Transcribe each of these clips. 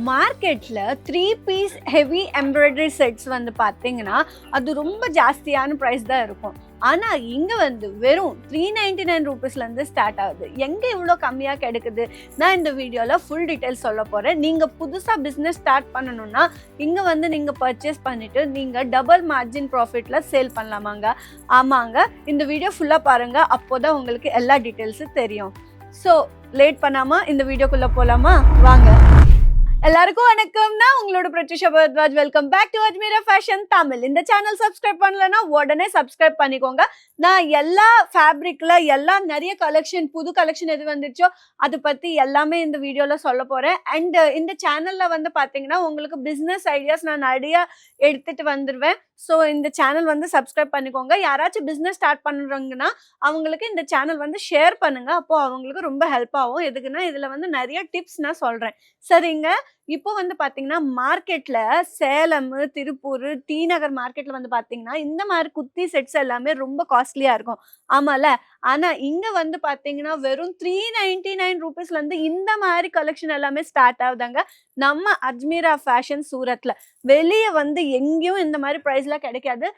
மார்க்கெட்ல 3 piece heavy embroidery sets வந்து பார்த்தீங்கன்னா அது ரொம்ப ஜாஸ்தியான ப்ரைஸ் தான் இருக்கும். ஆனா இங்க வந்து வெறும் 399 ரூபீஸ்ல இருந்து ஸ்டார்ட் ஆகுது. எங்க இவ்வளோ கம்மியா கிடைக்குது? நான் இந்த வீடியோல ஃபுல் டீடைல்ஸ் சொல்ல போறேன். நீங்க புதுசா பிசினஸ் ஸ்டார்ட் பண்ணணும்னா இங்க வந்து நீங்க பர்ச்சேஸ் பண்ணிட்டு நீங்க டபுள் மார்ஜின் ப்ராஃபிட்ல சேல் பண்ணலாமாங்க? ஆமாங்க, இந்த வீடியோ ஃபுல்லா பாருங்க, அப்போதான் உங்களுக்கு எல்லா டீடைல்ஸும் தெரியும். ஸோ லேட் பண்ணாம இந்த வீடியோக்குள்ள போலாமா? வாங்க. எல்லாருக்கும் வணக்கம். நான் உங்களோட Pratyusha Bharadwaj. Welcome back to Ajmera fashion Tamil. இந்த சேனல் சப்ஸ்கிரைப் பண்ணலன்னா உடனே சப்ஸ்கிரைப் பண்ணிக்கோங்க. நான் எல்லா ஃபேப்ரிக்ல நிறைய கலெக்ஷன், புது கலெக்ஷன் எது வந்துருச்சோ அதை பத்தி எல்லாமே இந்த வீடியோல சொல்ல போறேன். அண்ட் இந்த சேனல்ல வந்து பாத்தீங்கன்னா உங்களுக்கு பிசினஸ் ஐடியாஸ் நான் நிறைய எடுத்துட்டு வந்துருவேன். ஸோ இந்த சேனல் வந்து சப்ஸ்கிரைப் பண்ணிக்கோங்க. யாராச்சும் பிஸ்னஸ் ஸ்டார்ட் பண்ணுறாங்கன்னா அவங்களுக்கு இந்த சேனல் வந்து ஷேர் பண்ணுங்க. அப்போ அவங்களுக்கு ரொம்ப ஹெல்ப் ஆகும். எதுக்குன்னா இதுல வந்து நிறைய டிப்ஸ் நான் சொல்றேன். சரிங்க, இப்போ வந்து பாத்தீங்கன்னா மார்க்கெட்ல சேலம், திருப்பூர், டி நகர் மார்க்கெட்ல வந்து பாத்தீங்கன்னா இந்த மாதிரி குர்த்தி செட்ஸ் எல்லாமே ரொம்ப காஸ்ட்லியா இருக்கும். ஆமால, ஆனா இங்க வந்து பாத்தீங்கன்னா வெறும் 399 ரூபீஸ்ல இருந்து இந்த மாதிரி கலெக்ஷன் எல்லாமே ஸ்டார்ட் ஆகுதாங்க நம்ம அஜ்மீரா ஃபேஷன் சூரத்ல. வெளியே வந்து எங்கேயும் இந்த மாதிரி பிரைஸ்ல கிடைக்காது.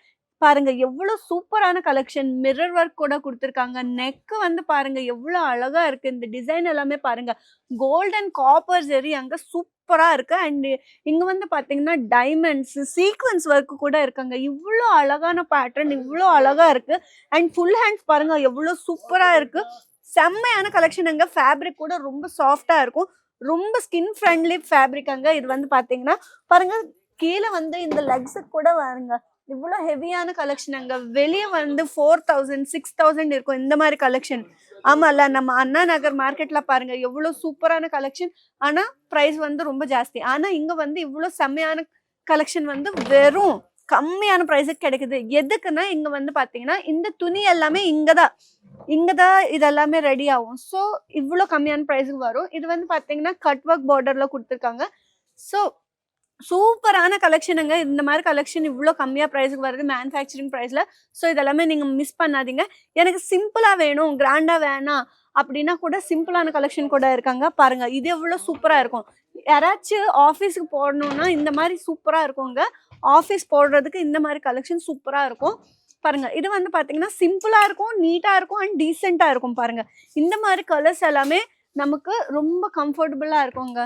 பாருங்க எவ்வளவு சூப்பரான கலெக்ஷன், மிரர் ஒர்க் கூட கொடுத்துருக்காங்க. நெக் வந்து பாருங்க எவ்வளவு அழகா இருக்கு. இந்த டிசைன் எல்லாமே பாருங்க, கோல்டன் காப்பர் ஜெரி அங்க சூப்பரா இருக்கு. அண்ட் இங்க வந்து பாத்தீங்கன்னா டைமண்ட்ஸ், சீக்வன்ஸ் ஒர்க் கூட இருக்காங்க. இவ்வளோ அழகான பேட்டர்ன், இவ்வளோ அழகா இருக்கு. அண்ட் ஃபுல் ஹேண்ட்ஸ் பாருங்க எவ்வளவு சூப்பரா இருக்கு. செம்மையான கலெக்ஷன். அங்க ஃபேப்ரிக் கூட ரொம்ப சாஃப்டா இருக்கும். ரொம்ப ஸ்கின் ஃப்ரெண்ட்லி ஃபேப்ரிக். அங்க இது வந்து பாத்தீங்கன்னா பாருங்க, கீழே வந்து இந்த லெக்ஸுக்கு கூட பாருங்க இவ்வளோ ஹெவியான கலெக்ஷன். அங்க வெளியே வந்து 4000 6000 இருக்கும் இந்த மாதிரி கலெக்ஷன். ஆமால, நம்ம அண்ணா நகர் மார்க்கெட்ல பாருங்க எவ்வளோ சூப்பரான கலெக்ஷன். ஆனா பிரைஸ் வந்து ரொம்ப ஜாஸ்தி. ஆனா இங்க வந்து இவ்வளோ செம்மையான கலெக்ஷன் வந்து வெறும் கம்மியான பிரைஸுக்கு கிடைக்குது. எதுக்குன்னா இங்க வந்து பாத்தீங்கன்னா இந்த துணி எல்லாமே இங்கதான் இதெல்லாமே ரெடி ஆகும். ஸோ இவ்வளோ கம்மியான ப்ரைஸுக்கு வரும். இது வந்து பாத்தீங்கன்னா கட் ஒர்க் பார்டர்ல கொடுத்துருக்காங்க. ஸோ சூப்பரான கலெக்ஷனுங்க. இந்த மாதிரி கலெக்ஷன் இவ்வளோ கம்மியா ப்ரைஸுக்கு வருது மேனுஃபேக்சரிங் ப்ரைஸ்ல. ஸோ இதெல்லாமே நீங்க மிஸ் பண்ணாதீங்க. எனக்கு சிம்பிளா வேணும், கிராண்டா வேணாம் அப்படின்னா கூட சிம்பிளான கலெக்ஷன் கூட இருக்காங்க. பாருங்க இது எவ்வளோ சூப்பரா இருக்கும். யாராச்சும் ஆஃபீஸுக்கு போடணும்னா இந்த மாதிரி சூப்பரா இருக்குங்க. ஆஃபீஸ் போடுறதுக்கு இந்த மாதிரி கலெக்ஷன் சூப்பரா இருக்கும். பாருங்க இது வந்து பாத்தீங்கன்னா சிம்பிளா இருக்கும், நீட்டா இருக்கும் அண்ட் டீசெண்டா இருக்கும். பாருங்க இந்த மாதிரி கலர்ஸ் எல்லாமே நமக்கு ரொம்ப கம்ஃபர்டபுளா இருக்குங்க.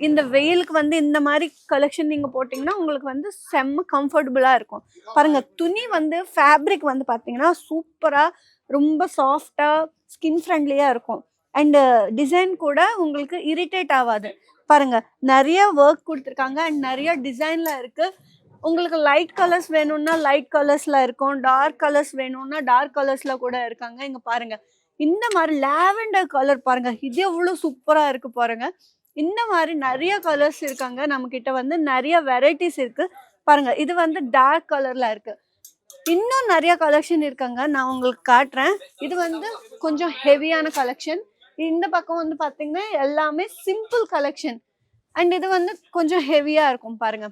இந்த வெயிலுக்கு வந்து இந்த மாதிரி கலெக்ஷன் நீங்க போட்டீங்கன்னா உங்களுக்கு வந்து செம்ம கம்ஃபர்டபுளா இருக்கும். பாருங்க துணி வந்து ஃபேப்ரிக் வந்து பாத்தீங்கன்னா சூப்பரா, ரொம்ப சாஃப்டா, ஸ்கின் ஃப்ரெண்ட்லியா இருக்கும். அண்ட் டிசைன் கூட உங்களுக்கு இரிட்டேட் ஆகாது. பாருங்க நிறைய ஒர்க் கொடுத்துருக்காங்க அண்ட் நிறைய டிசைன்ல இருக்கு. உங்களுக்கு லைட் கலர்ஸ் வேணும்னா லைட் கலர்ஸ்ல இருக்கும், டார்க் கலர்ஸ் வேணும்னா டார்க் கலர்ஸ்ல கூட இருக்காங்க. இங்க பாருங்க இந்த மாதிரி லாவெண்டர் கலர் பாருங்க, இது எவ்வளவு சூப்பரா இருக்கு பாருங்க. இந்த மாதிரி நிறைய கலர்ஸ் இருக்காங்க. நம்ம கிட்ட வந்து நிறைய வெரைட்டிஸ் இருக்கு. பாருங்க இது வந்து டார்க் கலர்ல இருக்கு. இன்னும் நிறைய கலெக்ஷன் இருக்காங்க, நான் உங்களுக்கு காட்டுறேன். இது வந்து கொஞ்சம் ஹெவியான கலெக்ஷன். இந்த பக்கம் வந்து பாத்தீங்கன்னா எல்லாமே சிம்பிள் கலெக்ஷன். அண்ட் இது வந்து கொஞ்சம் ஹெவியா இருக்கும். பாருங்க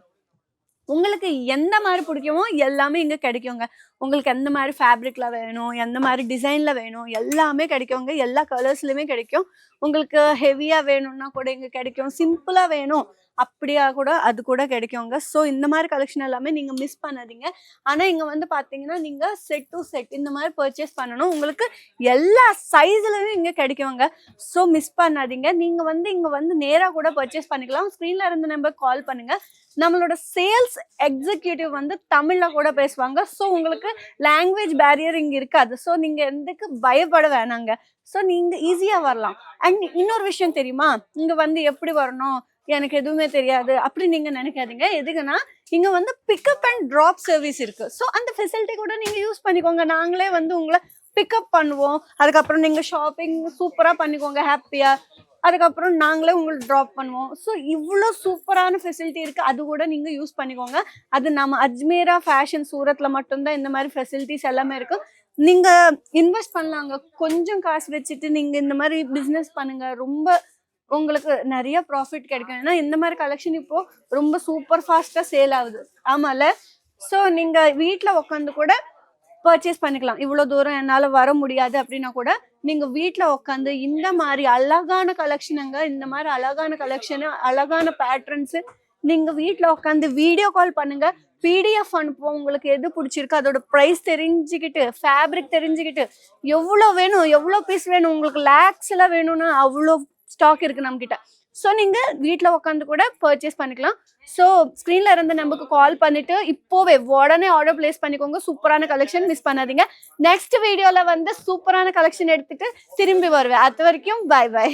உங்களுக்கு எந்த மாதிரி பிடிக்குமோ எல்லாமே இங்க கிடைக்குங்க. உங்களுக்கு எந்த மாதிரி ஃபேப்ரிக்ல வேணும், எந்த மாதிரி டிசைன்ல வேணும் எல்லாமே கிடைக்குங்க. எல்லா கலர்ஸ்லயுமே கிடைக்கும். உங்களுக்கு ஹெவியா வேணும்னா கூட இங்க கிடைக்கும். சிம்பிளா வேணும் அப்படியா கூட அது கூட கிடைக்குங்க. ஸோ இந்த மாதிரி கலெக்ஷன் எல்லாமே நீங்க மிஸ் பண்ணாதீங்க. ஆனா இங்க வந்து பாத்தீங்கன்னா நீங்க செட் டு செட் இந்த மாதிரி பர்ச்சேஸ் பண்ணணும். உங்களுக்கு எல்லா சைஸ்லயுமே இங்க கிடைக்குங்க. ஸோ மிஸ் பண்ணாதீங்க. நீங்க வந்து இங்க வந்து நேரா கூட பர்ச்சேஸ் பண்ணிக்கலாம். ஸ்க்ரீன்ல இருந்த நம்பர் கால் பண்ணுங்க. நம்மளோட சேல்ஸ் எக்ஸிக்யூட்டிவ் வந்து தமிழ்ல கூட பேசுவாங்க. ஸோ உங்களுக்கு லாங்குவேஜ் பேரியர் இங்க இருக்காது. ஸோ நீங்க எதுக்கு பயப்பட வேணாங்க. ஸோ நீங்க ஈஸியா வரலாம். அண்ட் இன்னொரு விஷயம் தெரியுமா, இங்க வந்து எப்படி வரணும், எனக்கு எதுவுமே தெரியாது அப்படி நீங்க நினைக்காதீங்க. எதுக்குன்னா இங்க வந்து பிக்கப் அண்ட் ட்ராப் சர்வீஸ் இருக்கு. ஸோ அந்த ஃபெசிலிட்டி கூட நீங்க யூஸ் பண்ணிக்கோங்க. நாங்களே வந்து உங்களை பிக்கப் பண்ணுவோம். அதுக்கப்புறம் நீங்க ஷாப்பிங் சூப்பரா பண்ணிக்கோங்க ஹாப்பியா. அதுக்கப்புறம் நாங்களே உங்களுக்கு ட்ராப் பண்ணுவோம். ஸோ இவ்வளோ சூப்பரான ஃபெசிலிட்டி இருக்கு. அது கூட நீங்க யூஸ் பண்ணிக்கோங்க. அது நம்ம அஜ்மீரா ஃபேஷன் சூரத்ல மட்டும்தான் இந்த மாதிரி ஃபெசிலிட்டிஸ் எல்லாமே இருக்கு. நீங்க இன்வெஸ்ட் பண்ணலாங்க. கொஞ்சம் காசு வச்சுட்டு நீங்க இந்த மாதிரி பிசினஸ் பண்ணுங்க. ரொம்ப உங்களுக்கு நிறைய ப்ராஃபிட் கிடைக்கும். ஏன்னா இந்த மாதிரி கலெக்ஷன் இப்போ ரொம்ப சூப்பர் ஃபாஸ்டா சேல் ஆகுது. ஆமால, ஸோ நீங்க வீட்டில் உட்காந்து கூட பர்ச்சேஸ் பண்ணிக்கலாம். இவ்வளோ தூரம் என்னால வர முடியாது அப்படின்னா கூட நீங்க வீட்ல உட்காந்து இந்த மாதிரி அழகான கலெக்ஷனுங்க, இந்த மாதிரி அழகான கலெக்ஷனு, அழகான பேட்டர்ன்ஸ் நீங்க வீட்ல உட்காந்து வீடியோ கால் பண்ணுங்க. பிடிஎஃப் அனுப்புவோம். உங்களுக்கு எது பிடிச்சிருக்கு அதோட ப்ரைஸ் தெரிஞ்சுக்கிட்டு, ஃபேப்ரிக் தெரிஞ்சுக்கிட்டு, எவ்வளோ வேணும், எவ்வளோ பீஸ் வேணும், உங்களுக்கு லேக்ஸ்ல வேணும்னா அவ்வளோ ஸ்டாக் இருக்கு நம்ம கிட்ட. ஸோ நீங்க வீட்ல உட்காந்து கூட பர்ச்சேஸ் பண்ணிக்கலாம். ஸோ ஸ்க்ரீன்ல இருந்து நமக்கு கால் பண்ணிட்டு இப்போவே உடனே ஆர்டர் பிளேஸ் பண்ணிக்கோங்க. சூப்பரான கலெக்ஷன் மிஸ் பண்ணாதீங்க. நெக்ஸ்ட் வீடியோல வந்து சூப்பரான கலெக்ஷன் எடுத்துட்டு திரும்பி வருவேன். அது வரைக்கும் பை பை.